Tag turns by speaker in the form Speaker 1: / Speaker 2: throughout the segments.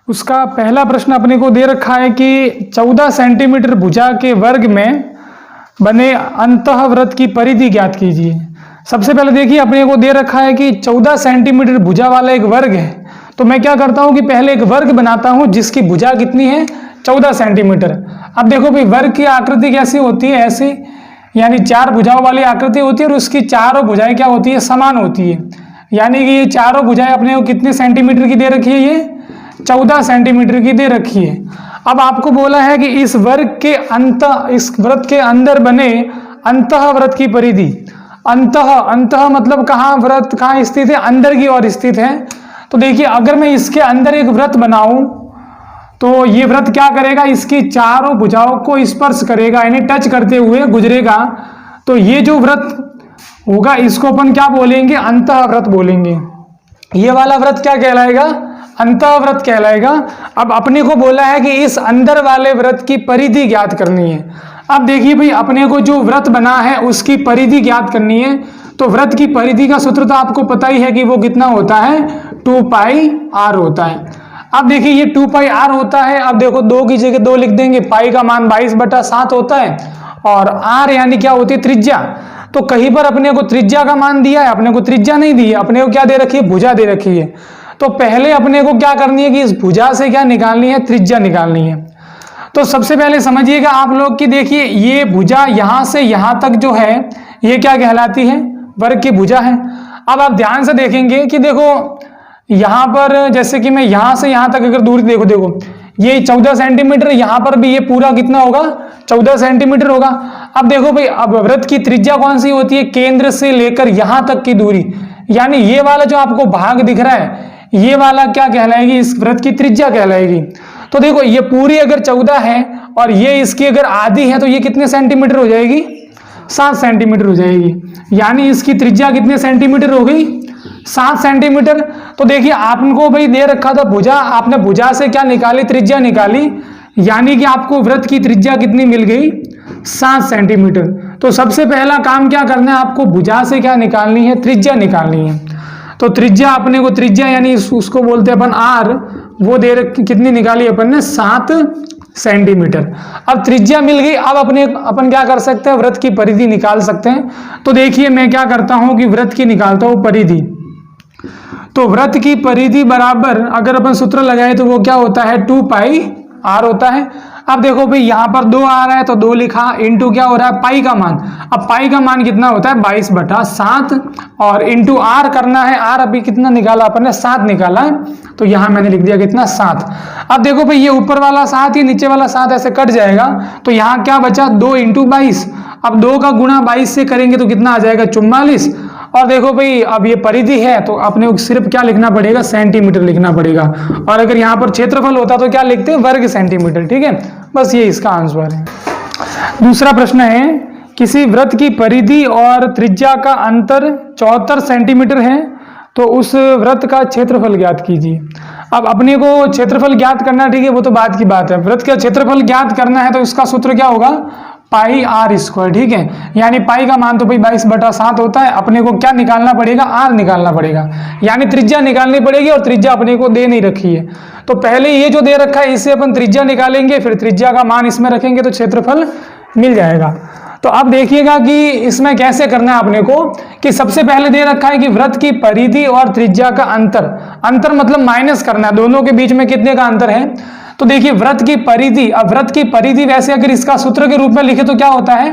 Speaker 1: उसका पहला प्रश्न अपने को दे रखा है कि 14 सेंटीमीटर भुजा के वर्ग में बने अंतःवृत्त की परिधि ज्ञात कीजिए। सबसे पहले देखिए अपने को दे रखा है कि 14 सेंटीमीटर भुजा वाला एक वर्ग है, तो मैं क्या करता हूं कि पहले एक वर्ग बनाता हूं जिसकी भुजा कितनी है 14 सेंटीमीटर। अब देखो भाई वर्ग की आकृति कैसी होती है, ऐसी यानी 4 भुजाओं वाली आकृति होती है और उसकी चारों भुजाएं क्या होती है, समान होती है। यानी कि ये चारों भुजाएं अपने को कितने सेंटीमीटर की दे रखी है, ये 14 सेंटीमीटर की दे रखी है। अब आपको बोला है कि इस वृत्त के अंदर बने अंतःवृत्त की परिधि। अंतः मतलब कहाँ, वृत्त कहाँ स्थित है, अंदर की ओर स्थित है। तो देखिए अगर मैं इसके अंदर एक वृत्त बनाऊं तो ये वृत्त क्या करेगा, इसकी चारों भुजाओं को स्पर्श करेगा, यानी टच करते हुए गुजरेगा। तो ये जो वृत्त होगा इसको अपन क्या बोलेंगे, अंतःवृत्त बोलेंगे। ये वाला वृत्त क्या कहलाएगा, अंतःवृत्त कहलाएगा। अब अपने को बोला है कि इस अंदर वाले वृत्त की परिधि ज्ञात करनी है। अब देखिए भाई अपने को जो वृत्त बना है उसकी परिधि ज्ञात करनी है। तो वृत्त की परिधि का सूत्र तो आपको पता ही है कि वो कितना होता है, 2 पाई r होता है। अब देखिए ये 2 पाई r होता है। अब देखो 2 की जगह 2 लिख देंगे, पाई का मान 22/7 होता है और r यानी क्या होती है, त्रिज्या। तो कहीं पर अपने को त्रिज्या का मान दिया है, अपने को त्रिज्या नहीं दी है, अपने को क्या दे रखी है, भुजा दे रखी है। तो पहले अपने को क्या करनी है कि इस भुजा से क्या निकालनी है, त्रिज्या निकालनी है। तो सबसे पहले समझिएगा आप लोग कि देखिए ये भुजा यहां से यहां तक जो है ये क्या कहलाती है, वर्ग की भुजा है। अब आप ध्यान से देखेंगे कि देखो यहां पर जैसे कि मैं यहां से यहां तक अगर दूरी देखो ये 14 सेंटीमीटर, यहां पर भी ये पूरा कितना होगा, 14 सेंटीमीटर होगा। अब देखो भाई अब वृत्त की त्रिज्या कौन सी होती है, केंद्र से लेकर यहां तक की दूरी, यानी ये वाला जो आपको भाग दिख रहा है ये वाला क्या कहलाएगी, इस वृत्त की त्रिज्या कहलाएगी। तो देखो ये पूरी अगर 14 है और ये इसकी अगर आधी है तो ये कितने सेंटीमीटर हो जाएगी, 7 सेंटीमीटर हो जाएगी। यानी इसकी त्रिज्या कितने सेंटीमीटर हो गई, 7 सेंटीमीटर। तो देखिए आपको भाई दे रखा था भुजा, आपने भुजा से क्या निकाली, त्रिज्या निकाली, यानी कि आपको वृत्त की त्रिज्या कितनी मिल गई, 7 सेंटीमीटर। तो सबसे पहला काम क्या करना है, आपको भुजा से क्या निकालनी है, त्रिज्या निकालनी है। तो त्रिज्या अपने को त्रिज्या यानी उसको बोलते हैं अपन r, वो दे कितनी निकाली अपन ने, 7 सेंटीमीटर। अब त्रिज्या मिल गई, अब अपन क्या कर सकते हैं, वृत्त की परिधि निकाल सकते हैं। तो देखिए मैं क्या करता हूं कि वृत्त की निकालता हूं परिधि। तो वृत्त की परिधि बराबर अगर अपन सूत्र लगाए तो वो क्या होता है, 2 पाई r होता है। अब देखो भाई यहाँ पर 2 आ रहा है तो 2 लिखा, इंटू क्या हो रहा है, पाई का मान। अब पाई का मान कितना होता है, 22/7 और इंटू r करना है। r अभी कितना निकाला अपन ने, 7 निकाला है, तो यहाँ मैंने लिख दिया कितना, 7। अब देखो भाई ये ऊपर वाला 7 ये नीचे वाला 7 ऐसे कट जाएगा, तो यहाँ क्या बचा, 2 × 22। अब 2 का गुणा 22 से करेंगे तो कितना आ जाएगा, 44। और देखो भाई अब ये परिधि है तो अपने को सिर्फ क्या लिखना पड़ेगा, सेंटीमीटर लिखना पड़ेगा। और अगर यहाँ पर क्षेत्रफल होता तो क्या लिखते हैं, वर्ग सेंटीमीटर। ठीक है, बस ये इसका आंसर है। दूसरा प्रश्न है, किसी वृत्त की परिधि और त्रिज्या का अंतर 74 सेंटीमीटर है, तो उस वृत्त का क्षेत्रफल ज्ञात कीजिए। अब अपने को क्षेत्रफल ज्ञात करना, ठीक है, वो तो बात की बात है। वृत्त का क्षेत्रफल ज्ञात करना है तो इसका सूत्र क्या होगा, पाई r²। ठीक है, यानी पाई का मान तो भाई 22/7 होता है, अपने को क्या निकालना पड़ेगा, r निकालना पड़ेगा, यानी त्रिज्या निकालनी पड़ेगी। और त्रिज्या अपने को दे नहीं रखी है, तो पहले ये जो दे रखा है इससे अपन त्रिज्या निकालेंगे, फिर त्रिज्या का मान इसमें रखेंगे तो क्षेत्रफल मिल जाएगा। तो अब देखिएगा कि इसमें कैसे करना है अपने को, कि सबसे पहले दे रखा है कि वृत्त की परिधि और त्रिज्या का अंतर मतलब माइनस करना है, दोनों के बीच में कितने का अंतर है। तो देखिए वृत्त की परिधि, अब वृत्त की परिधि वैसे अगर इसका सूत्र के रूप में लिखे तो क्या होता है,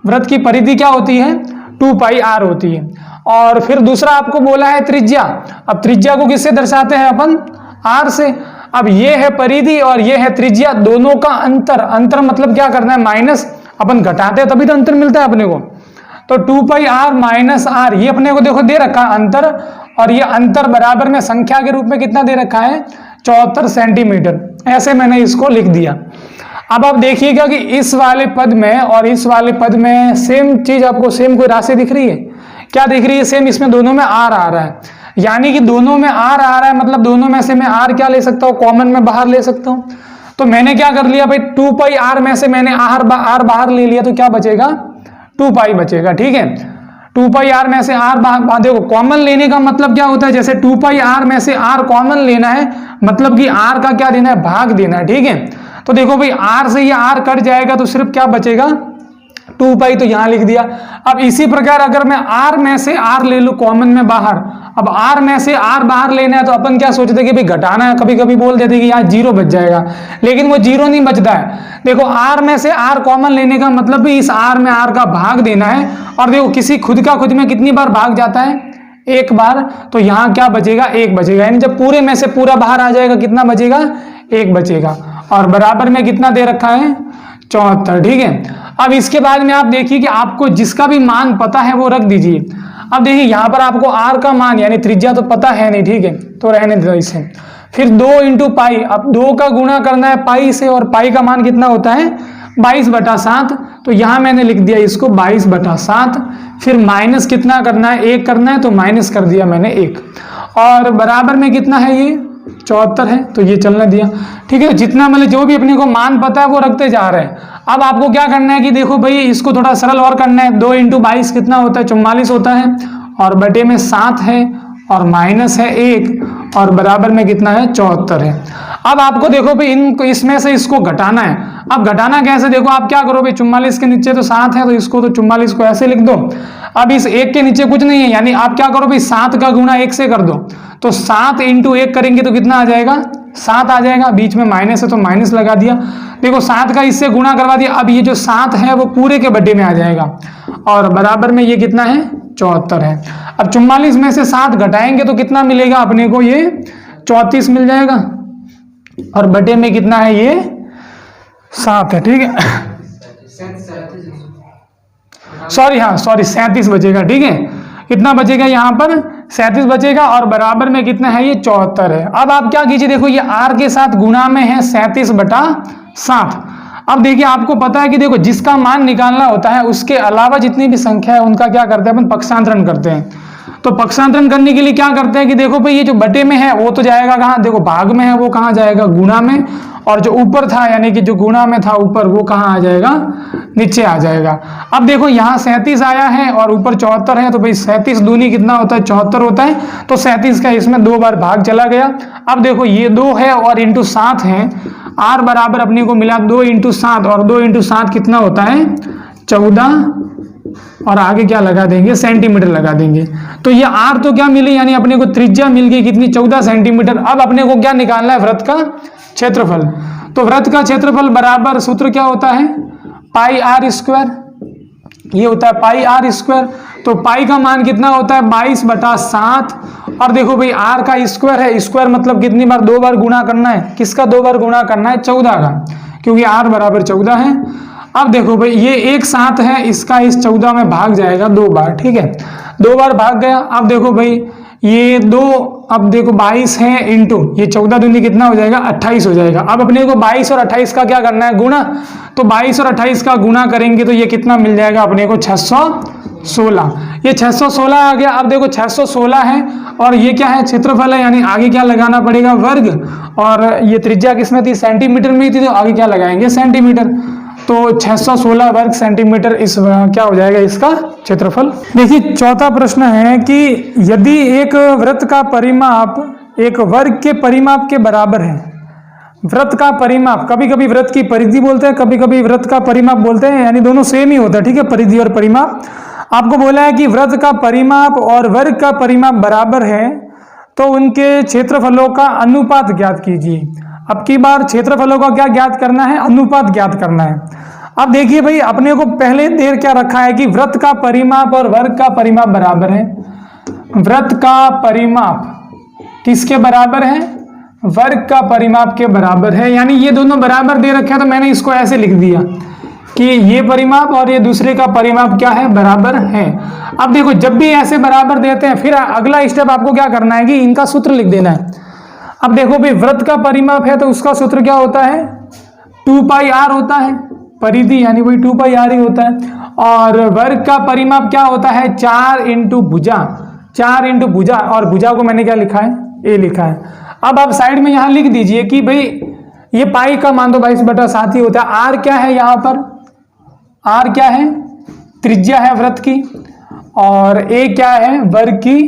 Speaker 1: वृत्त की परिधि क्या होती है, 2 पाई r होती है। और फिर दूसरा आपको बोला है त्रिज्या। अब त्रिज्या को किससे दर्शाते हैं अपन, r से। अब ये है परिधि और ये है त्रिज्या, दोनों का अंतर मतलब क्या करना है, माइनस। अपन घटाते हैं तभी तो अंतर मिलता है अपने को। तो 2 पाई r माइनस r, ये अपने को देखो दे रखा है अंतर, और ये अंतर बराबर में संख्या के रूप में कितना दे रखा है, 74 सेंटीमीटर। ऐसे मैंने इसको लिख दिया। अब आप देखिएगा कि इस वाले पद में और इस वाले पद में सेम चीज, आपको सेम कोई राशि दिख रही है, क्या दिख रही है, सेम। इसमें दोनों में r आ रहा है, यानी कि दोनों में r आ रहा है, मतलब दोनों में से मैं r क्या ले सकता हूँ, कॉमन में बाहर ले सकता हूँ। तो मैंने क्या कर लिया भाई, 2 पाई r में से मैंने r बाहर ले लिया, तो क्या बचेगा, 2 पाई बचेगा। ठीक है, 2 पाई आर में से आर देखो कॉमन लेने का मतलब क्या होता है, जैसे 2 पाई आर में से आर कॉमन लेना है, मतलब कि आर का क्या देना है, भाग देना है, ठीक है। तो देखो भाई आर से ये आर कट जाएगा तो सिर्फ क्या बचेगा, 2 पाई, तो यहां लिख दिया। अब इसी प्रकार अगर मैं आर में से आर ले लूं कॉमन में बाहर, अब आर में से आर बाहर लेना है तो अपन क्या सोचते कि भाई घटाना है, कभी कभी बोल देते कि यहाँ 0 बच जाएगा, लेकिन वो 0 नहीं बचता है। देखो आर में से आर कॉमन लेने का मतलब भी इस आर में आर का भाग देना है, और देखो किसी खुद का खुद में कितनी बार भाग जाता है, एक बार, तो यहाँ क्या बचेगा, 1 बचेगा, यानी जब पूरे में से पूरा बाहर आ जाएगा कितना बचेगा, 1 बचेगा, और बराबर में कितना दे रखा है, 74, ठीक है। अब इसके बाद में आप देखिए कि आपको जिसका भी मान पता है वो रख दीजिए। अब देखिए यहाँ पर आपको आर का मान यानी त्रिज्या तो पता है नहीं, ठीक है, तो रहने दो इसे। फिर 2 इंटू पाई, अब 2 का गुणा करना है पाई से, और पाई का मान कितना होता है, 22/7, तो यहाँ मैंने लिख दिया इसको 22/7। फिर माइनस कितना करना है, 1 करना है, तो माइनस कर दिया मैंने 1, और बराबर में कितना है, ये 74 है, तो ये चलने दिया, ठीक है। जितना मतलब जो भी अपने को मान पता है वो रखते जा रहे हैं। अब आपको क्या करना है कि देखो भाई इसको थोड़ा सरल और करना है, 2 इंटू 22 कितना होता है, 44 होता है, और बटे में 7 है, और माइनस है 1, और बराबर में कितना है, 74 है। अब आपको देखो भाई इनको इसमें से इसको घटाना है। अब घटाना कैसे, देखो आप क्या करो भाई, 44 के नीचे तो 7 है, तो इसको तो 44 को ऐसे लिख दो। अब इस 1 के नीचे कुछ नहीं है, यानी आप क्या करो भाई 7 का गुणा 1 से कर दो, तो 7 इंटू 1 करेंगे तो कितना आ जाएगा, 7 आ जाएगा, बीच में माइनस है तो माइनस लगा दिया। देखो 7 का इससे गुणा करवा दिया, अब ये जो 7 है वो पूरे के बटे में आ जाएगा, और बराबर में ये कितना है, 74 है। अब 44 में से 7 घटाएंगे तो कितना मिलेगा अपने को, ये 34 मिल जाएगा, और बटे में कितना है, ये 7 है, ठीक है। सॉरी, हाँ सॉरी, 37 बचेगा, ठीक है। कितना बचेगा यहाँ पर, 37 बचेगा, और बराबर में कितना है, ये 74 है। अब आप क्या कीजिए, देखो ये आर के साथ गुणा में है 37/7। अब देखिए आपको पता है कि देखो जिसका मान निकालना होता है उसके अलावा जितनी भी संख्या है उनका क्या करते हैं अपन, पक्षांतरण करते हैं। तो पक्षांतरण करने के लिए क्या करते हैं कि देखो भाई ये जो बटे में है वो तो जाएगा कहाँ, देखो भाग में है वो कहाँ जाएगा, गुणा में, और जो ऊपर था यानी कि जो गुणा में था ऊपर वो कहाँ आ जाएगा, नीचे आ जाएगा। अब देखो यहाँ 37 आया है और ऊपर 74 है, तो भाई 37 दूनी कितना होता है, 74 होता है, तो 37 का इसमें 2 बार भाग चला गया। अब देखो ये 2 है और इंटू 7 है, आर बराबर अपने को मिला 2 इंटू 7, और 2 इंटू 7 कितना होता है, 14, और आगे क्या लगा देंगे, सेंटीमीटर लगा देंगे। तो ये आर तो क्या मिली, यानी अपने को त्रिज्या मिल गई कितनी, 14 सेंटीमीटर। अब अपने को क्या निकालना है, वृत्त का क्षेत्रफल। तो वृत्त का क्षेत्रफल बराबर सूत्र क्या होता है, पाई आर स्क्वायर, ये होता है पाई आर स्क्वायर। तो पाई का मान कितना होता है, 22/7, और देखो भाई आर का स्क्वायर है, स्क्वायर मतलब कितनी बार, 2 बार गुणा करना है, किसका 2 बार गुणा करना है, 14 का, क्योंकि आर बराबर 14 है। अब देखो भाई ये एक 7 है, इसका इस 14 में भाग जाएगा 2 बार, ठीक है, 2 बार भाग गया। अब देखो भाई ये 2, अब देखो 22 है इंटू ये 14 दूनी कितना हो जाएगा, 28 हो जाएगा। अब अपने को 22 और 28 का क्या करना है, गुणा। तो 22 और 28 का गुणा करेंगे तो ये कितना मिल जाएगा अपने को, 616। ये 616 आ गया। अब देखो 616 है, और ये क्या है, क्षेत्रफल है, यानी आगे क्या लगाना पड़ेगा, वर्ग, और ये त्रिज्या किसमें थी, सेंटीमीटर में थी, तो आगे क्या लगाएंगे, सेंटीमीटर। तो 616 वर्ग सेंटीमीटर इस क्या हो जाएगा इसका क्षेत्रफल। देखिए चौथा प्रश्न है कि यदि एक वृत्त का परिमाप एक वर्ग के परिमाप के बराबर है, वृत्त का परिमाप, कभी कभी वृत्त की परिधि बोलते हैं, कभी कभी वृत्त का परिमाप बोलते हैं, यानी दोनों सेम ही होता है, ठीक है, परिधि और परिमाप। आपको बोला है कि वृत्त का परिमाप और वर्ग का परिमाप बराबर है, तो उनके क्षेत्रफलों का अनुपात ज्ञात कीजिए। अब की बार क्षेत्रफलों का क्या ज्ञात करना है, अनुपात ज्ञात करना है। अब देखिए भाई अपने को पहले देर क्या रखा है कि वृत्त का परिमाप और वर्ग का परिमाप बराबर है। वृत्त का परिमाप किसके बराबर है, वर्ग का परिमाप के बराबर है, यानी ये दोनों बराबर दे रखे हैं, तो मैंने इसको ऐसे लिख दिया कि ये परिमाप और ये दूसरे का परिमाप क्या है, बराबर है। अब देखो जब भी ऐसे बराबर देते हैं, फिर अगला स्टेप आपको क्या करना है कि इनका सूत्र लिख देना है। अब देखो भाई वृत्त का परिमाप है तो उसका सूत्र क्या होता है, 2 पाई आर होता है, परिधि यानी वही 2 पाई आर ही होता है। और वर्ग का परिमाप क्या होता है, 4 इंटू भुजा, 4 इंटू भुजा, और भुजा को मैंने क्या लिखा है, ए लिखा है। अब आप साइड में यहां लिख दीजिए कि भाई ये पाई का मान तो 22/7 ही होता है। आर क्या है, यहाँ पर आर क्या है, त्रिज्या है वृत्त की, और ए क्या है, वर्ग की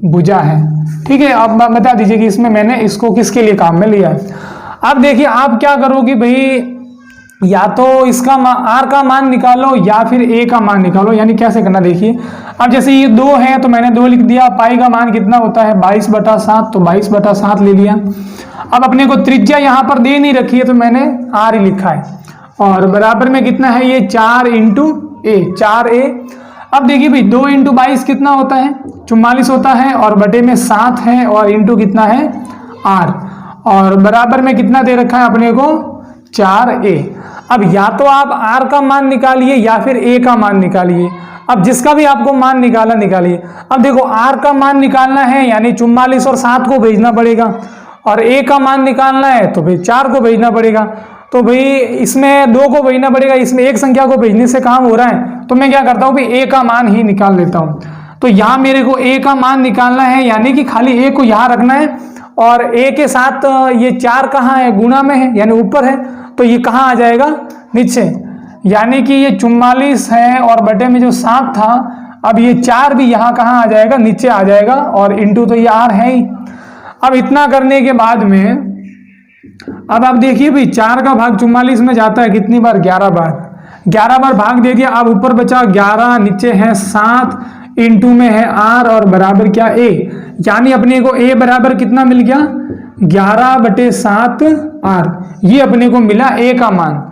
Speaker 1: भुजा है। ठीक है, अब बता दीजिए कि इसमें मैंने इसको किसके लिए काम में लिया है। अब देखिए आप क्या करोगे भाई, या तो इसका आर का मान निकालो या फिर ए का मान निकालो। यानी कैसे करना देखिए, अब जैसे ये 2 है तो मैंने 2 लिख दिया। पाई का मान कितना होता है 22/7, तो 22/7 ले लिया। अब अपने को त्रिज्या यहाँ पर दे नहीं रखी है तो मैंने आर ही लिखा है, और बराबर में कितना है ये 4 × ए, 4a। अब देखिए भाई 2 × 22 कितना होता है 44 होता है, और बटे में 7 है, और इंटू कितना है आर, और बराबर में कितना दे रखा है अपने को 4a। अब या तो आप आर का मान निकालिए या फिर ए का मान निकालिए। अब जिसका भी आपको मान निकालिए। अब देखो आर का मान निकालना है यानी 44 और 7 को भेजना पड़ेगा, और ए का मान निकालना है तो भाई 4 को भेजना पड़ेगा। तो भाई इसमें 2 को भेजना पड़ेगा, इसमें एक संख्या को भेजने से काम हो रहा है, तो मैं क्या करता हूँ भाई ए का मान ही निकाल लेता हूँ। तो यहाँ मेरे को ए का मान निकालना है, यानी कि खाली ए को यहाँ रखना है, और ए के साथ ये 4 कहाँ है, गुणा में है यानी ऊपर है, तो ये कहाँ आ जाएगा नीचे। यानी कि ये 44 है और बटे में जो 7 था, अब ये 4 भी यहाँ कहाँ आ जाएगा, नीचे आ जाएगा, और इंटू तो ये आर है ही। अब इतना करने के बाद में अब आप देखिए भाई 4 का भाग 44 में जाता है कितनी बार, 11 बार। 11 बार भाग दे दिया। अब ऊपर बचा 11, नीचे है 7, इंटू में है आर, और बराबर क्या ए। यानी अपने को ए बराबर कितना मिल गया 11/7 आर, ये अपने को मिला ए का मान।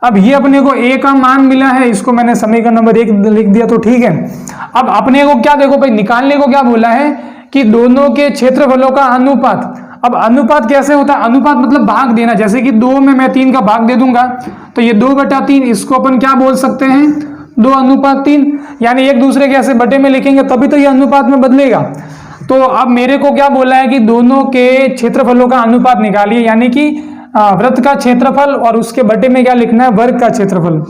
Speaker 1: अब ये अपने को ए का मान मिला है, इसको मैंने समीकरण नंबर 1 लिख दिया, तो ठीक है। अब अपने को क्या देखो भाई निकालने को क्या बोला है कि दोनों के क्षेत्रफलों का अनुपात। अब अनुपात कैसे होता है, अनुपात मतलब भाग देना। जैसे कि 2 में मैं 3 का भाग दे दूंगा तो ये 2/3, इसको अपन क्या बोल सकते हैं 2:3। यानी एक दूसरे के ऐसे बटे में लिखेंगे तभी तो ये अनुपात में बदलेगा। तो अब मेरे को क्या बोला है कि दोनों के क्षेत्रफलों का अनुपात निकालिए, यानी कि वृत्त का क्षेत्रफल और उसके बटे में क्या लिखना है वर्ग का क्षेत्रफल।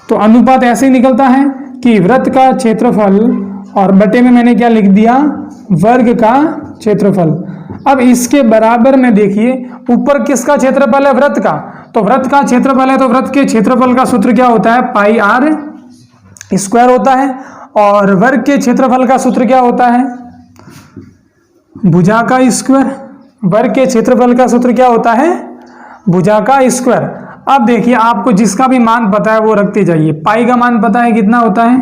Speaker 1: तो अनुपात ऐसे ही निकलता है कि वृत्त का क्षेत्रफल और बटे में मैंने क्या लिख दिया वर्ग का क्षेत्रफल। अब इसके बराबर में देखिए ऊपर किसका क्षेत्रफल है, वृत्त का। तो वृत्त का क्षेत्रफल है तो वृत्त के क्षेत्रफल का सूत्र क्या होता है पाई आर स्क्वायर होता है, और वर्ग के क्षेत्रफल का सूत्र क्या होता है भुजा का स्क्वायर। वर्ग के क्षेत्रफल का सूत्र क्या होता है भुजा का स्क्वायर। अब देखिए आपको जिसका भी मान पता है वो रखते जाइए। पाई का मान पता है कितना होता है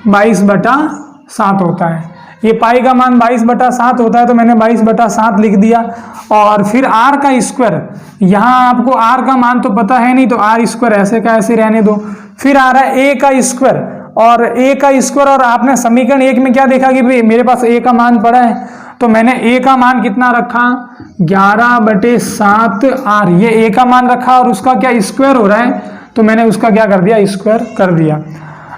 Speaker 1: 22/7 होता है। ये पाई का मान 22/7 होता है, तो मैंने 22/7 लिख दिया। और फिर आर का स्क्वायर, यहाँ आपको आर का मान तो पता है नहीं, तो आर स्क्वायर ऐसे का ऐसे रहने दो। फिर आ रहा है ए का स्क्वायर, और ए का स्क्वायर, और आपने समीकरण 1 में क्या देखा कि भाई मेरे पास ए का मान पड़ा है, तो मैंने ए का मान कितना रखा 11/7 आर। ये ए का मान रखा और उसका क्या स्क्वायर हो रहा है, तो मैंने उसका क्या कर दिया स्क्वायर कर दिया।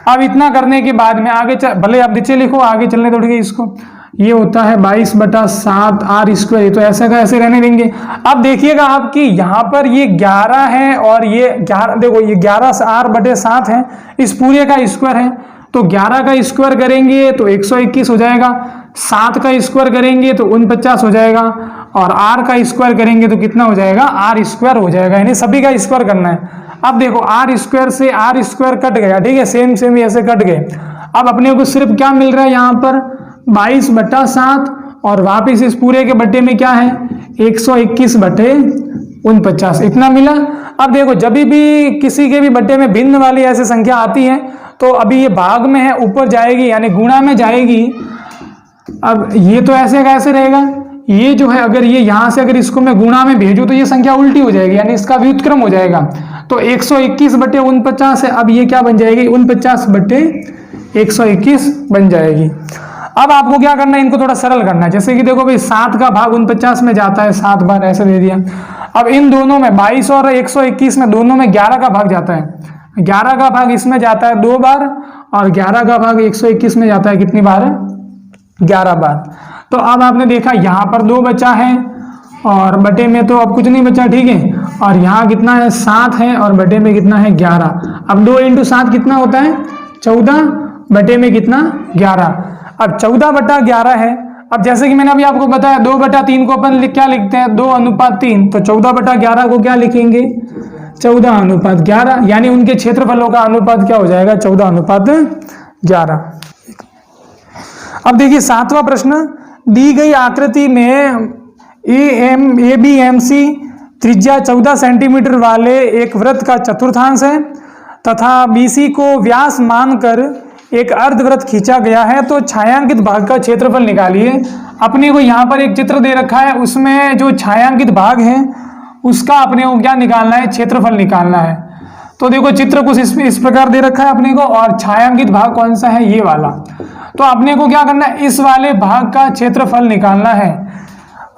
Speaker 1: अब इतना करने के बाद में आगे भले आप नीचे लिखो, आगे चलने दो, ठीक है। इसको ये होता है 22/7 आर स्क्वायर, तो ऐसा का ऐसे रहने देंगे। अब देखिएगा आपकी यहाँ पर ये 11 है और ये 11, देखो ये 11 r/7 है, इस पूरे का स्क्वायर है। तो 11 का स्क्वायर करेंगे तो 121 हो जाएगा, 7 का स्क्वायर करेंगे तो 49 हो जाएगा, और r का स्क्वायर करेंगे तो कितना हो जाएगा आर स्क्वायर हो जाएगा। यानी सभी का स्क्वायर करना है। अब देखो आर स्क्वायर से आर स्क्वायर कट गया, ठीक है, सेम सेम ऐसे कट गए। अब अपने को सिर्फ क्या मिल रहा है यहाँ पर 22/7, और वापिस इस पूरे के बट्टे में क्या है 121/49, इतना मिला। अब देखो जब भी किसी के भी बट्टे में भिन्न वाली ऐसी संख्या आती है तो अभी ये भाग में है ऊपर जाएगी यानी गुणा में जाएगी। अब ये तो ऐसे कैसे रहेगा, ये जो है अगर ये यहाँ से अगर इसको मैं गुणा में भेजूं तो ये संख्या उल्टी हो जाएगी, यानी इसका व्युत्क्रम हो जाएगा। तो 121/49 है, अब ये क्या बन जाएगी 49/121 बन जाएगी। अब आपको क्या करना है, इनको थोड़ा सरल करना है। जैसे कि देखो भाई 7 का भाग 49 में जाता है 7 बार, ऐसे दे दिया। अब इन दोनों में 22 और 121 में दोनों में 11 का भाग जाता है। 11 का भाग इसमें जाता है 2 बार, और 11 का भाग 121 में जाता है कितनी बार 11 बार। तो अब आपने देखा यहाँ पर 2 बचा है और बटे में तो अब कुछ नहीं बचा, ठीक है। और यहाँ कितना है 7 है और बटे में कितना है 11। अब 2 × 7 कितना होता है 14, बटे में कितना 11। अब 14/11 है। अब जैसे कि मैंने अभी आपको बताया 2/3 को अपन क्या लिखते हैं 2:3, तो 14/11 को क्या लिखेंगे 14:11, यानी उनके क्षेत्रफलों का अनुपात क्या हो जाएगा 14:11। अब देखिए 7वां प्रश्न, दी गई आकृति में ABMC त्रिज्या 14 सेंटीमीटर वाले एक वृत्त का चतुर्थांश है तथा BC को व्यास मानकर एक अर्धवृत्त खींचा गया है, तो छायांकित भाग का क्षेत्रफल निकालिए। अपने को यहाँ पर एक चित्र दे रखा है, उसमें जो छायांकित भाग है उसका अपने को क्या निकालना है, क्षेत्रफल निकालना है। तो देखो चित्र कुछ इस प्रकार दे रखा है अपने को, और छायांकित भाग कौन सा है, ये वाला। तो अपने को क्या करना है, इस वाले भाग का क्षेत्रफल निकालना है।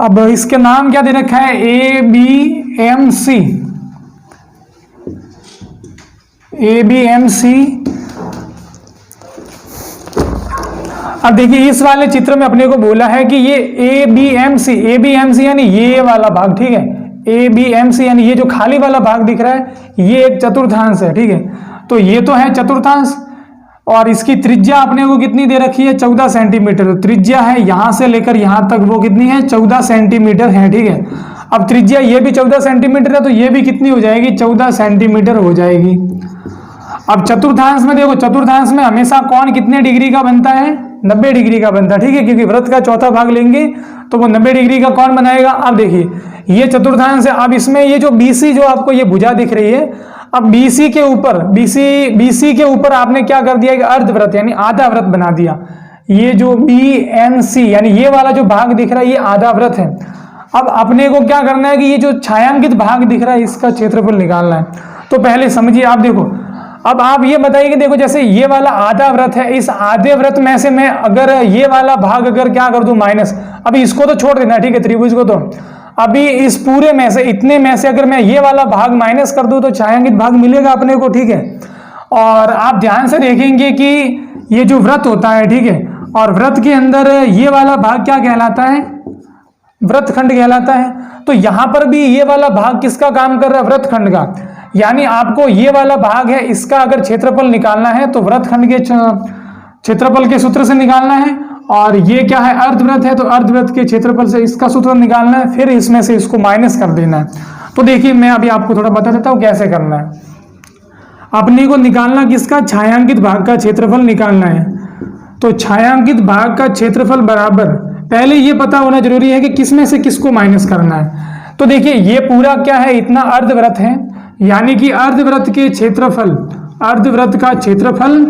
Speaker 1: अब इसके नाम क्या दे रखा है, ABMC। अब देखिए इस वाले चित्र में अपने को बोला है कि ये ABMC यानी ये वाला भाग, ठीक है। ABMC यानी ये जो खाली वाला भाग दिख रहा है, ये एक चतुर्थांश है, ठीक है। तो ये तो है चतुर्थांश, और इसकी त्रिज्या अपने को कितनी दे रखी है, 14 सेंटीमीटर। त्रिज्या है यहां से लेकर यहां तक, वो कितनी है, 14 सेंटीमीटर है, ठीक है। अब त्रिज्या ये भी 14 सेंटीमीटर है, तो ये भी कितनी हो जाएगी, 14 सेंटीमीटर हो जाएगी। अब चतुर्थांश में देखो, चतुर्थांश में हमेशा कोण कितने डिग्री का बनता है, 90 डिग्री का बनता है, ठीक है, क्योंकि वृत्त का चौथा भाग लेंगे तो वो 90 डिग्री का कोण बनाएगा। अब देखिए ये चतुर्थांश है। अब इसमें ये जो BC, जो आपको ये भुजा दिख रही है, अब BC के ऊपर आपने क्या कर दिया, एक अर्धवृत्त यानी आधा वृत्त बना दिया। ये जो BNC यानी ये वाला जो भाग दिख रहा है, ये आधा वृत्त है। अब अपने को क्या करना है कि ये जो छायांकित भाग दिख रहा है, इसका क्षेत्रफल निकालना है। तो पहले समझिए, आप देखो, अब आप ये बताइए कि देखो जैसे ये वाला आधा वृत्त है, इस आधे वृत्त में से मैं अगर ये वाला भाग अगर क्या कर दूं, माइनस, अभी इसको तो छोड़ देना, ठीक है, त्रिभुज को। तो अभी इस पूरे में से, इतने में से अगर मैं ये वाला भाग माइनस कर दूं तो छायांकित भाग मिलेगा अपने को, ठीक है। और आप ध्यान से देखेंगे कि ये जो वृत्त होता है, ठीक है, और वृत्त के अंदर ये वाला भाग क्या कहलाता है, वृत्तखंड कहलाता है। तो यहां पर भी ये वाला भाग किसका काम कर रहा है, वृत्तखंड का। यानी आपको ये वाला भाग है, इसका अगर क्षेत्रफल निकालना है तो वृत्तखंड के क्षेत्रफल के सूत्र से निकालना है। और ये क्या है, अर्धवृत्त है, तो अर्धवृत्त के क्षेत्रफल से इसका सूत्र निकालना है, फिर इसमें से इसको माइनस कर देना है। तो देखिए मैं अभी आपको थोड़ा बता देता हूं कैसे करना है। अपने को निकालना किसका, छायांकित भाग का क्षेत्रफल निकालना है। तो छायांकित भाग का क्षेत्रफल बराबर, पहले ये पता होना जरूरी है कि किसमें से किसको माइनस करना है। तो देखिए ये पूरा क्या है, इतना अर्धवृत्त है, यानी कि अर्धवृत्त के क्षेत्रफल, अर्धवृत्त का क्षेत्रफल,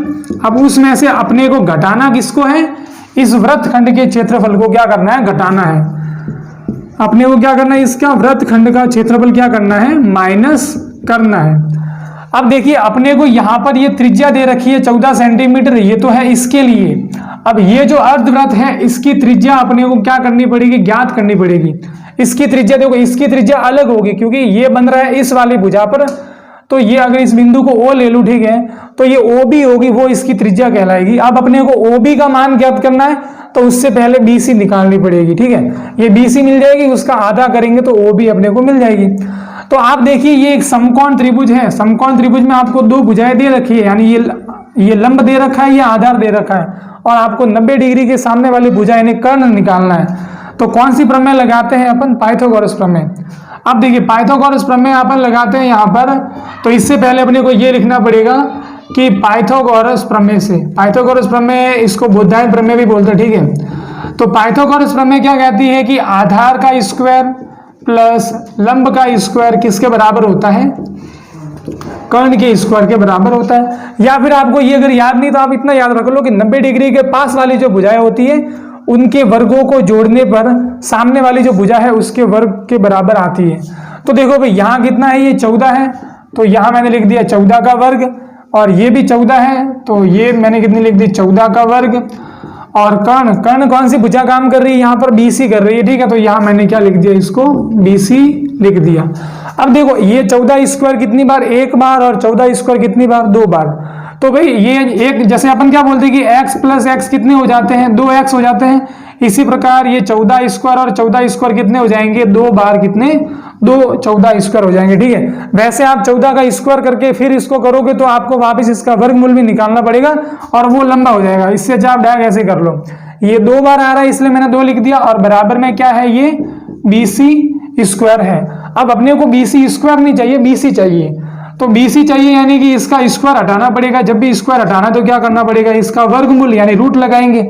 Speaker 1: अब उसमें से अपने को घटाना किसको है, इस वृत्तखंड के क्षेत्रफल को क्या करना है, घटाना है। अपने को क्या करना है, इसका वृत्तखंड का क्षेत्रफल क्या करना है, माइनस करना है। अब देखिए अपने को यहां पर ये त्रिज्या दे रखी है 14 सेंटीमीटर, ये तो है इसके लिए। अब ये जो अर्धवृत्त है, इसकी त्रिज्या अपने को क्या करनी पड़ेगी, ज्ञात करनी पड़ेगी। इसकी त्रिज्या देखो, इसकी त्रिज्या अलग होगी क्योंकि ये बन रहा है इस वाली भुजा पर। तो ये अगर इस बिंदु को O ले लूं, ठीक है, तो ये OB होगी, वो इसकी त्रिज्या कहलाएगी। अब अपने को OB का मान ज्ञात करना है, तो उससे पहले BC निकालनी पड़ेगी, ठीक है। ये BC मिल जाएगी, उसका आधा करेंगे तो OB अपने को मिल जाएगी। तो आप देखिए ये एक समकोण त्रिभुज है। समकोण त्रिभुज में आपको दो भुजाएं दे रखी है, यानी ये लंब दे रखा है, ये आधार दे रखा है, और आपको 90 डिग्री के सामने वाली भुजा यानी कर्ण निकालना है। तो कौन सी प्रमेय लगाते हैं अपन, पाइथागोरस प्रमेय। अब देखिए पाइथागोरस प्रमेय अपन लगाते हैं यहाँ पर, तो इससे पहले अपने को ये लिखना पड़ेगा कि पाइथागोरस प्रमेय से, पाइथागोरस प्रमेय इसको बुद्धायन प्रमेय भी बोलते हैं, ठीक है। तो पाइथागोरस प्रमेय क्या कहती है कि आधार का स्क्वायर प्लस लंब का स्क्वायर किसके बराबर होता है, कर्ण के स्क्वायर के बराबर होता है। या फिर आपको ये अगर याद नहीं तो आप इतना याद रख लो कि 90 डिग्री के पास वाली जो भुजाएं होती है उनके वर्गों को जोड़ने पर सामने वाली जो भुजा है उसके वर्ग के बराबर आती है। तो देखो भाई यहाँ कितना है, ये 14 है, तो यहाँ मैंने लिख दिया 14 का वर्ग, और ये भी 14 है, तो ये मैंने कितनी लिख दी, 14 का वर्ग। और कर्ण कौन सी भुजा काम कर रही है, यहाँ पर BC कर रही है, ठीक है, तो यहाँ मैंने क्या लिख दिया, इसको BC लिख दिया। अब देखो ये 14 स्क्वायर कितनी बार, एक बार, और 14 स्क्वायर कितनी बार, दो बार। तो भाई ये एक, जैसे अपन क्या बोलते हैं कि x प्लस x कितने हो जाते हैं, 2x हो जाते हैं। इसी प्रकार ये 14 स्क्वायर और 14 स्क्वायर कितने हो जाएंगे, दो बार कितने, 14 स्क्वायर हो जाएंगे, ठीक है। वैसे आप 14 का स्क्वायर करके फिर इसको करोगे तो आपको वापस इसका वर्गमूल भी निकालना पड़ेगा और वो लंबा हो जाएगा। इससे अच्छा आप डायरेक्ट ऐसे कर लो, ये दो बार आ रहा है इसलिए मैंने 2 लिख दिया, और बराबर में क्या है, ये BC स्क्वायर है। अब अपने को BC स्क्वायर नहीं चाहिए, BC चाहिए। तो BC चाहिए यानी कि इसका स्क्वायर हटाना पड़ेगा। जब भी स्क्वायर हटाना तो क्या करना पड़ेगा, इसका वर्गमूल यानी रूट लगाएंगे।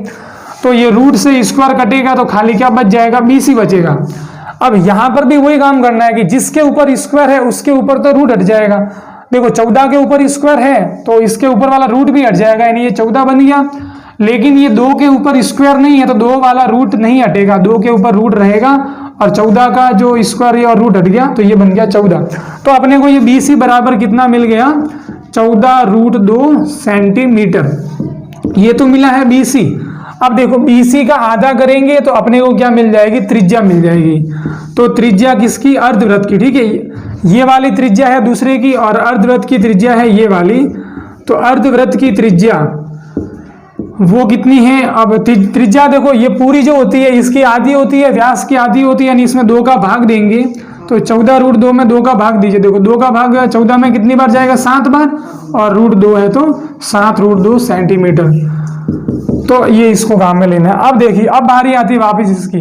Speaker 1: तो ये रूट से स्क्वायर कटेगा तो खाली क्या बच जाएगा, BC बचेगा। अब यहां पर भी वही काम करना है कि जिसके ऊपर स्क्वायर है उसके ऊपर तो रूट हट जाएगा। देखो 14 के ऊपर स्क्वायर है तो इसके ऊपर वाला रूट भी हट जाएगा, यानी ये 14 बन गया। लेकिन ये 2 के ऊपर स्क्वायर नहीं है तो 2 वाला रूट नहीं हटेगा, 2 के ऊपर रूट रहेगा और 14 का जो स्क्वायर है और रूट हट गया तो ये बन गया 14। तो अपने को ये BC बराबर कितना मिल गया, 14√2 सेंटीमीटर। ये तो मिला है BC। अब देखो BC का आधा करेंगे तो अपने को क्या मिल जाएगी, त्रिज्या मिल जाएगी। तो त्रिज्या किसकी, अर्धवृत्त की, ठीक है। ये वाली त्रिज्या है दूसरे की और अर्धवृत्त की त्रिज्या है ये वाली। तो अर्धवृत्त की त्रिज्या वो कितनी है, अब त्रिज्या देखो ये पूरी जो होती है इसकी आधी होती है, व्यास की आधी होती है, यानी इसमें 2 का भाग देंगे तो 14√2 में 2 का भाग दीजिए। देखो 2 का भाग 14 में कितनी बार जाएगा, 7 बार, और √2 है तो 7√2 सेंटीमीटर। तो ये इसको काम में लेना है। अब देखिए अब बारी आती है वापस इसकी।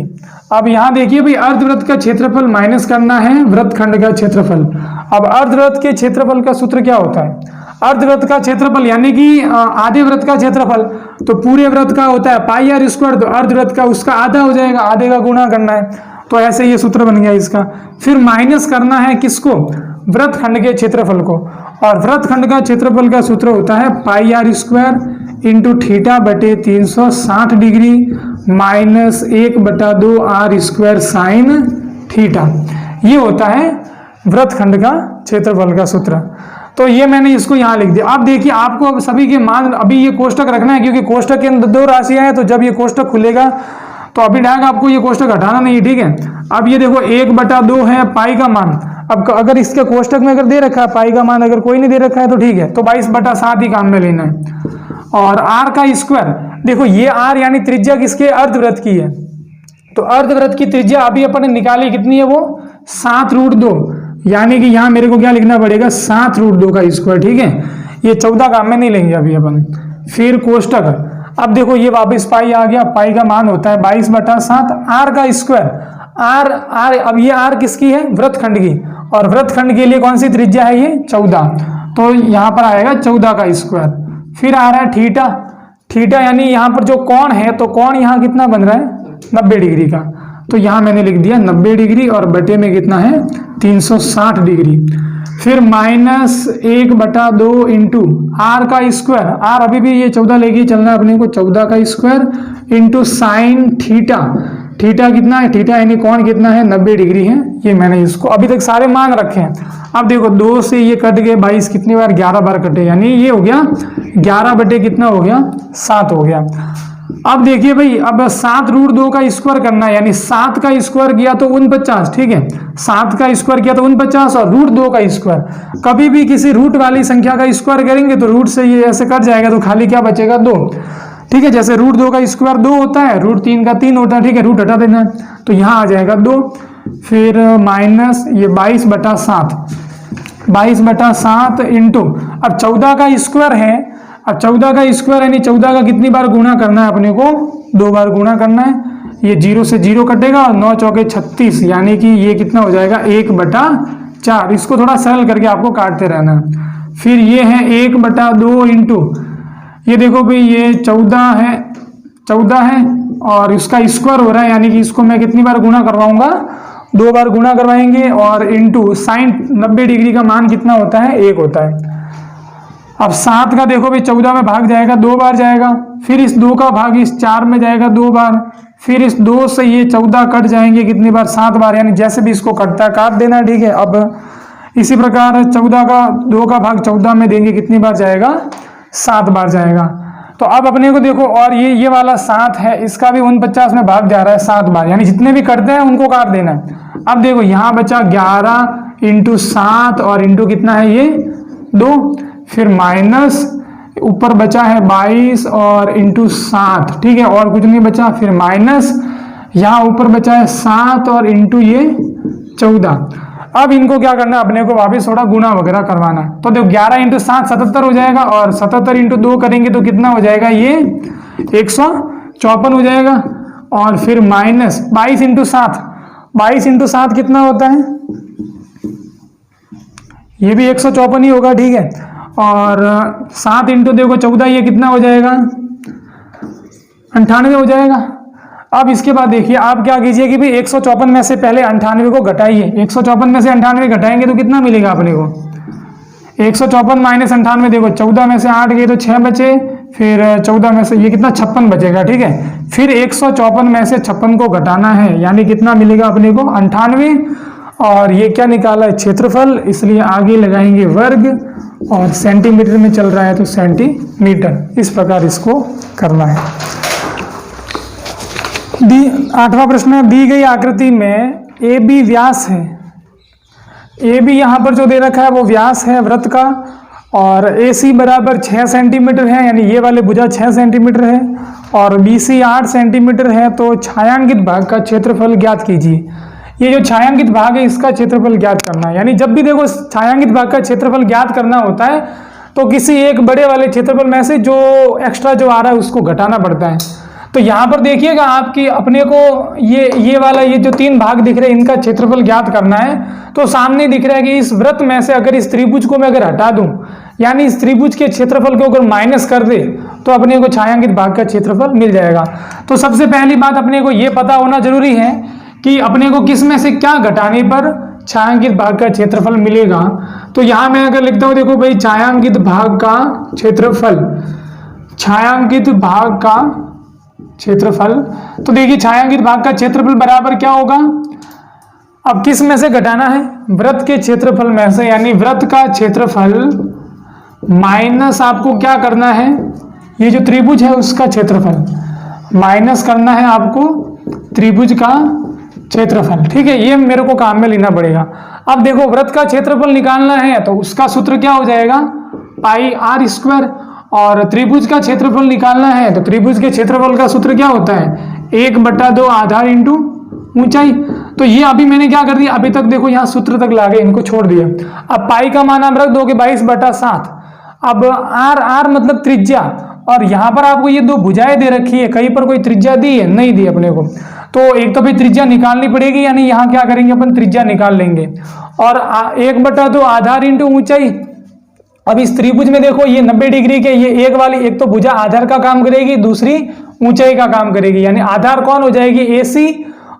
Speaker 1: अब यहाँ देखिए भाई अर्धवृत्त का क्षेत्रफल माइनस करना है वृत्तखंड का क्षेत्रफल। अब अर्धवृत्त के क्षेत्रफल का सूत्र क्या होता है, अर्धवृत्त का क्षेत्रफल यानी कि आधे वृत्त का क्षेत्रफल, तो पूरे वृत्त का होता है πr², तो अर्धवृत्त का उसका आधा हो जाएगा, आधे का गुणा करना है। तो ऐसे ये सूत्र बन गया इसका। फिर माइनस करना है किसको, वृत्तखंड के क्षेत्रफल को, और वृत्तखंड का क्षेत्रफल का सूत्र होता है πr² इंटू थीटा बटे 360 degree minus 1/2 r² sine theta. ये होता है वृत्तखंड का क्षेत्रफल का सूत्र। तो ये मैंने इसको यहाँ लिख दिया। अब देखिए आपको अब सभी के मान, अभी ये कोष्टक रखना है क्योंकि कोष्टक के अंदर 2 राशियां हैं, तो जब ये कोष्टक खुलेगा तो अभी डायरेक्ट आपको ये कोष्टक हटाना नहीं है, ठीक है। अब ये देखो 1/2 है पाई का मान। अब अगर इसके कोष्टक में अगर दे रखा है पाई का मान, अगर कोई नहीं दे रखा है तो ठीक है, तो 22/7 ही काम में लेना है। और r का स्क्वायर, देखो ये r यानी त्रिज्या किसके, अर्धवृत्त की है। तो अर्धवृत्त की त्रिज्या अभी अपन ने निकाली कितनी है, वो 7√2, यानी कि यहाँ मेरे को क्या लिखना पड़ेगा, 7√2 का स्क्वायर, ठीक है। ये 14 काम में नहीं लेंगे अभी अपन। फिर कोष्टक, अब देखो ये वापस पाई आ गया, पाई का मान होता है 22/7, r का स्क्वायर, r अब ये r किसकी है, वृत्तखंड की, और वृत्तखंड के लिए कौन सी त्रिज्या है, ये 14, तो यहाँ पर आएगा 14 का स्क्वायर। फिर आ रहा है थीटा, थीटा यानी यहाँ पर जो कोण है, तो कोण यहाँ कितना बन रहा है, 90 डिग्री का, तो यहाँ मैंने लिख दिया 90 डिग्री और बटे में कितना है 360 डिग्री। फिर -1/2 इंटू r का स्क्वायर, r अभी भी ये 14 लेके चलना है अपने को, 14 का square into sine theta, theta कितना है, थीटा यानी कोण कितना है 90 डिग्री है। ये मैंने इसको अभी तक सारे मान रखे हैं। अब देखो 2 से ये कट गए, 22 कितनी बार, 11 बार कटे, यानी ये हो गया 11 बटे कितना हो गया, 7 हो गया। अब देखिए भाई अब 7√2 का स्क्वायर करना है, यानी 7 का स्क्वायर किया तो 49, ठीक है, 7 का स्क्वायर किया तो 49 और √2 का स्क्वायर। कभी भी किसी रूट वाली संख्या का स्क्वायर करेंगे तो रूट से ये ऐसे कट जाएगा तो खाली क्या बचेगा, 2, ठीक है। जैसे √2 का स्क्वायर 2 होता है, √3 का 3 होता है, ठीक है, रूट हटा देना है तो यहाँ आ जाएगा 2। फिर माइनस ये 22/7 इंटू, अब 14 का स्क्वायर है, अब 14 का स्क्वायर यानी 14 का कितनी बार गुणा करना है अपने को, 2 बार गुणा करना है। ये 0 से 0 कटेगा और 9 चौके 36, यानी कि ये कितना हो जाएगा 1/4। इसको थोड़ा सरल करके आपको काटते रहना है। फिर ये है 1/2 इंटू, ये देखो भाई ये 14 है और इसका स्क्वायर हो रहा है, यानी कि इसको मैं कितनी बार गुणा करवाऊंगा, 2 बार गुणा करवाएंगे, और इंटू साइन 90 डिग्री का मान कितना होता है, 1 होता है। अब 7 का देखो भाई 14 में भाग जाएगा, 2 बार जाएगा, फिर इस 2 का भाग इस 4 में जाएगा 2 बार, फिर इस 2 से ये 14 कट जाएंगे कितनी बार, 7 बार, यानी जैसे भी इसको कटता है काट देना, ठीक है। अब इसी प्रकार 14 का 2 का भाग 14 में देंगे कितनी बार जाएगा, 7 बार जाएगा। तो अब अपने को देखो, और ये वाला 7 है, इसका भी 49 में भाग जा रहा है 7 बार, यानी जितने भी करते हैं उनको काट देना है। अब देखो यहाँ बचा 11 इंटू 7 और इंटू कितना है ये 2, फिर माइनस ऊपर बचा है 22 और इंटू 7, ठीक है, और कुछ नहीं बचा, फिर माइनस यहाँ ऊपर बचा है 7 और इंटू ये 14। अब इनको क्या करना है, अपने को वापस थोड़ा गुणा वगैरह करवाना है। तो देखो 11 इंटू 7 77 हो जाएगा, और 77 इंटू 2 करेंगे तो कितना हो जाएगा, ये 154 हो जाएगा। और फिर माइनस 22 इंटू 7, 22 इंटू 7 कितना होता है, ये भी 154 ही होगा, ठीक है। और 7 इंटू देखो 14, ये कितना हो जाएगा, 98 हो जाएगा। अब इसके बाद देखिए आप क्या कीजिए कि भाई 154 में से पहले 98 को घटाइए। 154 में से 98 घटाएंगे तो कितना मिलेगा अपने को? 154 माइनस 98, देखो 14 में से 8 गए तो 6 बचे, फिर 14 में से ये कितना 56 बचेगा, ठीक है। फिर 154 में से 56 को घटाना है, यानी कितना मिलेगा अपने को? 98। और ये क्या निकाला है? क्षेत्रफल, इसलिए आगे लगाएंगे वर्ग, और सेंटीमीटर में चल रहा है तो सेंटीमीटर। इस प्रकार इसको करना है। 8वां प्रश्न है, दी गई आकृति में ए बी व्यास है। ए बी यहाँ पर जो दे रखा है वो व्यास है वृत्त का, और ए सी बराबर 6 सेंटीमीटर है, यानी ये वाले भुजा 6 सेंटीमीटर है, और बी सी 8 सेंटीमीटर है। तो छायांकित भाग का क्षेत्रफल ज्ञात कीजिए। ये जो छायांकित भाग है इसका क्षेत्रफल ज्ञात करना है। यानी जब भी देखो छायांकित भाग का क्षेत्रफल ज्ञात करना होता है तो किसी एक बड़े वाले क्षेत्रफल में से जो एक्स्ट्रा जो आ रहा है उसको घटाना पड़ता है। तो यहाँ पर देखिएगा आपकी अपने को ये वाला ये जो 3 भाग दिख रहे हैं इनका क्षेत्रफल ज्ञात करना है। तो सामने दिख रहा है कि इस वृत्त में से अगर इस त्रिभुज को मैं अगर हटा दूं, यानी इस त्रिभुज के क्षेत्रफल को अगर माइनस कर दे तो अपने को छायांकित भाग का क्षेत्रफल मिल जाएगा। तो सबसे पहली बात अपने को ये पता होना जरूरी है कि अपने को किस में से क्या घटाने पर छायांकित भाग का क्षेत्रफल मिलेगा। तो यहां मैं अगर लिखता हूं, देखो भाई छायांकित भाग का क्षेत्रफल, छायांकित भाग का क्षेत्रफल, तो देखिए छायांकित भाग का क्षेत्रफल बराबर क्या होगा? अब किस में से घटाना है? वृत्त के क्षेत्रफल में से, यानी वृत्त का क्षेत्रफल माइनस आपको क्या करना है? ये जो त्रिभुज है उसका क्षेत्रफल माइनस करना है आपको त्रिभुज का क्षेत्रफल, ठीक है। ये मेरे को काम में लेना पड़ेगा। अब देखो वृत्त का क्षेत्रफल निकालना है तो उसका सूत्र क्या हो जाएगा? पाई आर स्क्वायर। और त्रिभुज का क्षेत्रफल निकालना है तो त्रिभुज के क्षेत्रफल का सूत्र क्या होता है? 1/2 आधार इंटू ऊंचाई। तो ये अभी मैंने क्या कर दिया, अभी तक देखो यहाँ सूत्र तक ला गए, इनको छोड़ दिया। अब पाई का मान आप रख दोगे 22/7। अब आर, आर मतलब त्रिज्या, और यहाँ पर आपको ये 2 भुजाएं दे रखी है, कहीं पर कोई त्रिज्या दी है? नहीं दी अपने को। तो एक तो भाई त्रिज्या निकालनी पड़ेगी, यानी यहाँ क्या करेंगे अपन? त्रिज्या निकाल लेंगे। और 1/2 आधार इंटू ऊंचाई। अब इस त्रिभुज में देखो ये 90 डिग्री के, ये एक वाली एक तो भुजा आधार का काम करेगी, दूसरी ऊंचाई का काम करेगी, यानी आधार कौन हो जाएगी? AC,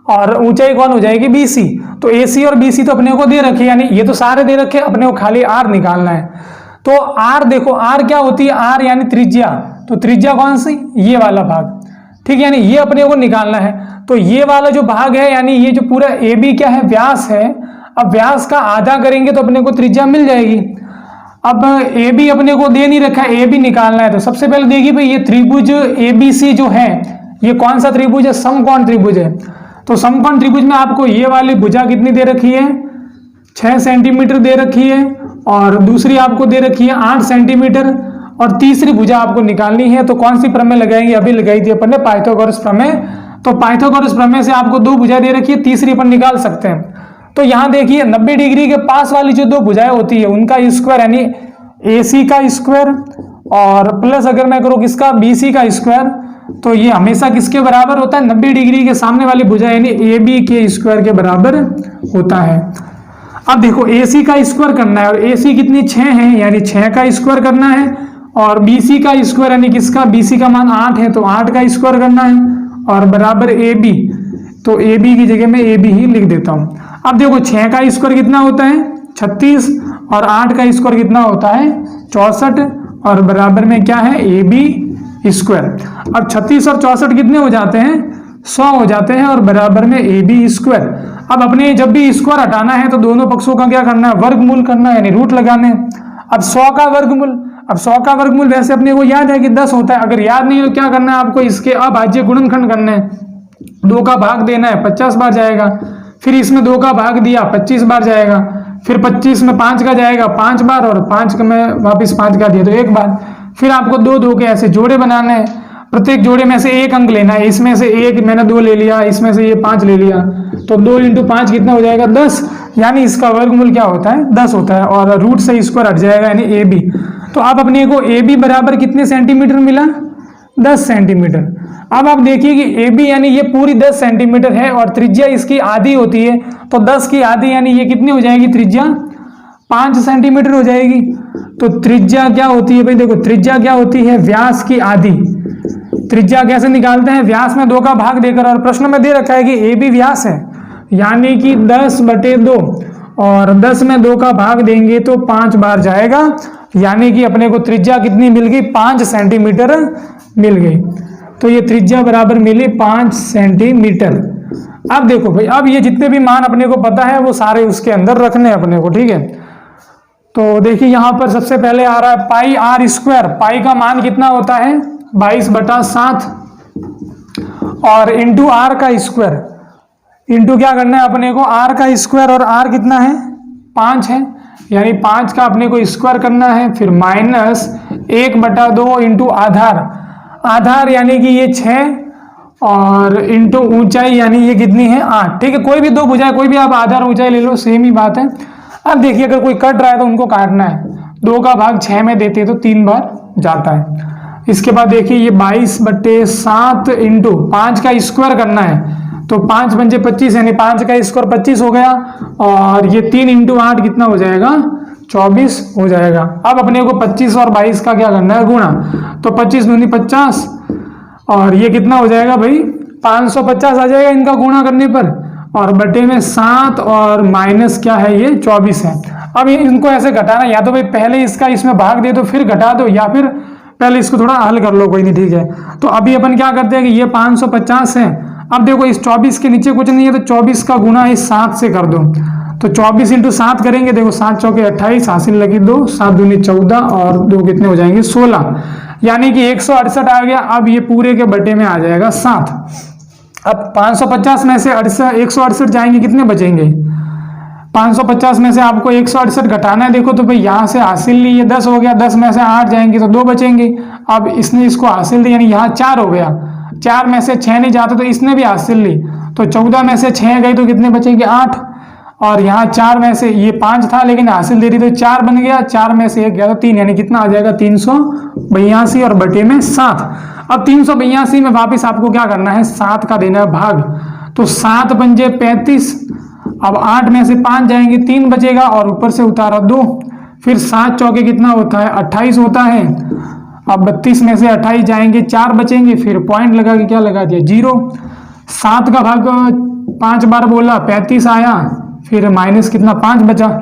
Speaker 1: और ऊंचाई कौन हो जाएगी? BC। तो AC और BC तो अपने को दे रखे, यानी ये तो सारे दे रखे, अपने को खाली R निकालना है। तो R देखो R क्या होती है? R यानी त्रिज्या। तो त्रिज्या कौन सी? ये वाला भाग, ठीक है, यानी ये अपने को निकालना है। तो ये वाला जो भाग है, यानी ये जो पूरा AB क्या है? व्यास है। अब व्यास का आधा करेंगे तो अपने को त्रिज्या मिल जाएगी। अब AB अपने को दे नहीं रखा है, AB निकालना है। तो सबसे पहले देखिए भाई ये त्रिभुज ABC जो है ये कौन सा त्रिभुज है? समकोण त्रिभुज है। तो समकोण त्रिभुज में आपको ये वाली भुजा कितनी दे रखी है? 6 सेंटीमीटर दे रखी है, और दूसरी आपको दे रखी है 8 सेंटीमीटर, और तीसरी भुजा आपको निकालनी है। तो कौन सी प्रमेय लगाएंगे? अभी लगाई थी अपन ने पाइथागोरस प्रमेय। तो पाइथागोरस प्रमेय से आपको 2 भुजा दे रखी है, तीसरी अपन निकाल सकते हैं। तो यहाँ देखिए 90 डिग्री के पास वाली जो 2 भुजाएं होती है उनका स्क्वायर, यानी AC का स्क्वायर, और प्लस अगर मैं करूँ किसका? BC का स्क्वायर। तो ये हमेशा किसके बराबर होता है? 90 डिग्री के सामने वाली भुजा यानी AB के स्क्वायर के बराबर होता है। अब देखो AC का स्क्वायर करना है, और AC कितनी? 6 है, यानी 6 का स्क्वायर करना है, और BC का स्क्वायर यानी किसका? BC का मान 8 है, तो 8 का स्क्वायर करना है, और बराबर AB। तो AB की जगह में AB ही लिख देता हूं। अब देखो 6 का स्क्वायर कितना होता है? 36, और 8 का स्क्वायर कितना होता है? 64, और बराबर में क्या है? AB square. अब 36 और 64 कितने हो जाते हैं? 100 हो जाते हैं, और बराबर में AB स्क्वायर। अब अपने जब भी स्क्वायर हटाना है तो दोनों पक्षों का क्या करना है? वर्गमूल करना है, यानी रूट लगाने। अब 100 का वर्गमूल, अब 100 का वर्गमूल वैसे अपने को याद है कि 10 होता है। अगर याद नहीं हो क्या करना है आपको? इसके अभाज्य गुणनखंड करना है, 2 का भाग देना है, 50 बार जाएगा। फिर इसमें 2 का भाग दिया, 25 बार जाएगा। फिर 25 में 5 का जाएगा 5 बार, और 5 का में वापस 5 का दिया तो 1 बार। फिर आपको 2 के ऐसे जोड़े बनाने हैं, प्रत्येक जोड़े में से 1 अंक लेना है। इसमें से 1 मैंने 2 ले लिया, इसमें से ये 5 ले लिया, तो 2 × 5 कितना हो जाएगा? 10, यानी इसका वर्गमूल क्या होता है? 10 होता है, और रूट से स्क्वायर हट जाएगा, यानी AB। तो अब अपने को AB बराबर कितने सेंटीमीटर मिला? 10 सेंटीमीटर। अब आप देखिए कि AB यानी ये पूरी 10 सेंटीमीटर है, और त्रिज्या इसकी आधी होती है, तो 10 की आधी यानी ये कितनी हो जाएगी? त्रिज्या 5 सेंटीमीटर हो जाएगी। तो त्रिज्या क्या होती है भाई? देखो त्रिज्या क्या होती है? व्यास की आधी। त्रिज्या कैसे निकालते हैं, व्यास में 2 का भाग देकर, और प्रश्न में दे रखा है कि ए भी व्यास है यानी कि 10/2, और 10 में 2 का भाग देंगे तो 5 बार जाएगा, यानी कि अपने को त्रिज्या कितनी मिल गई, 5 सेंटीमीटर मिल गई। तो ये त्रिज्या बराबर मिली 5 सेंटीमीटर। अब देखो भाई, अब ये जितने भी मान अपने को पता है वो सारे उसके अंदर रखने अपने को, ठीक है। तो देखिए यहाँ पर सबसे पहले आ रहा है पाई आर स्क्वायर, पाई का मान कितना होता है 22/7, और इंटू आर का स्क्वायर, इंटू क्या करना है अपने को आर का स्क्वायर, और आर कितना है 5 है, यानी 5 का अपने को स्क्वायर करना है, फिर माइनस 1/2 इंटू आधार, आधार यानी कि ये 6, और इंटू ऊंचाई यानी ये कितनी है 8, ठीक है। कोई भी 2 भुजाएं, कोई भी आप आधार ऊंचाई ले लो, सेम ही बात है। अब देखिए अगर कोई कट रहा है तो उनको काटना है, 2 का भाग 6 में देते हैं तो 3 बार जाता है। इसके बाद देखिए ये 22/7 इंटू 5 का स्क्वायर करना है, तो 5 पंजे 25 यानी 5 का स्क्वायर 25 हो गया, और ये 3 इंटू 8 कितना हो जाएगा 24 हो जाएगा। अब अपने को 25 और 22 का क्या करना है गुणा, तो 25 दूनी 50, और ये कितना हो जाएगा भाई 550 आ जाएगा इनका गुणा करने पर, और बटे में 7 और माइनस क्या है ये 24 है। अब इनको ऐसे घटाना, या तो भाई पहले इसका इसमें भाग दे दो फिर घटा दो, या फिर पहले इसको थोड़ा हल कर लो, कोई नहीं, ठीक है। तो अभी अपन क्या करते हैं कि ये 550 है, अब देखो इस 24 के नीचे कुछ नहीं है तो 24 का गुणा इस 7 से कर दो, तो 24 इंटू 7 करेंगे, देखो 7 चौके 28, हासिल लगी 2, 7 दूनी 14, और 2 कितने हो जाएंगे 16, यानी कि 168 आ गया। अब ये पूरे के बटे में आ जाएगा 7। अब 550 में से 168 जाएंगे, कितने बचेंगे 550 में से आपको 168 घटाना है, देखो तो भाई यहाँ से हासिल ली, ये 10 हो गया, 10 में से 8 जाएंगे तो 2 बचेंगे। अब इसने इसको हासिल दी, यानी यहाँ 4 हो गया, 4 में से 6 नहीं जाता तो इसने भी हासिल ली, तो 14 में से 6 गई तो कितने बचेंगे 8, और यहाँ 4 में से ये 5 था लेकिन हासिल दे रही तो 4 बन गया, 4 में से 1 गया तो 3, यानी कितना आ जाएगा 382 और बटे में 7। अब 382 में वापस आपको क्या करना है 7 का देना है भाग, तो 7 पंजे 35, अब 8 में से 5 जाएंगे 3 बचेगा, और ऊपर से उतारा 2, फिर 7 चौके कितना होता है 28 होता है। अब 32 में से 28 जाएंगे 4 बचेंगे, फिर पॉइंट लगा के क्या लगा दिया 0। 7 का भाग 5 बार बोला 35 आया, फिर माइनस कितना 5 बचा।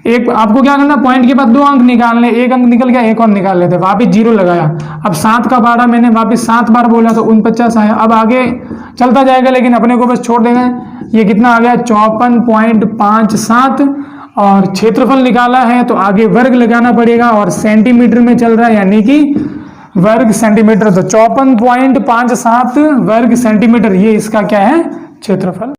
Speaker 1: एक आपको क्या करना, पॉइंट के बाद 2 अंक निकालने, 1 अंक निकल गया, एक और निकाल लेते, वापिस 0 लगाया। अब 7 का बाड़ा मैंने वापिस 7 बार बोला तो 49 आया। अब आगे चलता जाएगा लेकिन अपने को बस छोड़ देना है। ये कितना आ गया 54.57, और क्षेत्रफल निकाला है तो आगे वर्ग लगाना पड़ेगा, और सेंटीमीटर में चल रहा है यानी कि वर्ग सेंटीमीटर, तो 54.57 वर्ग सेंटीमीटर, ये इसका क्या है क्षेत्रफल।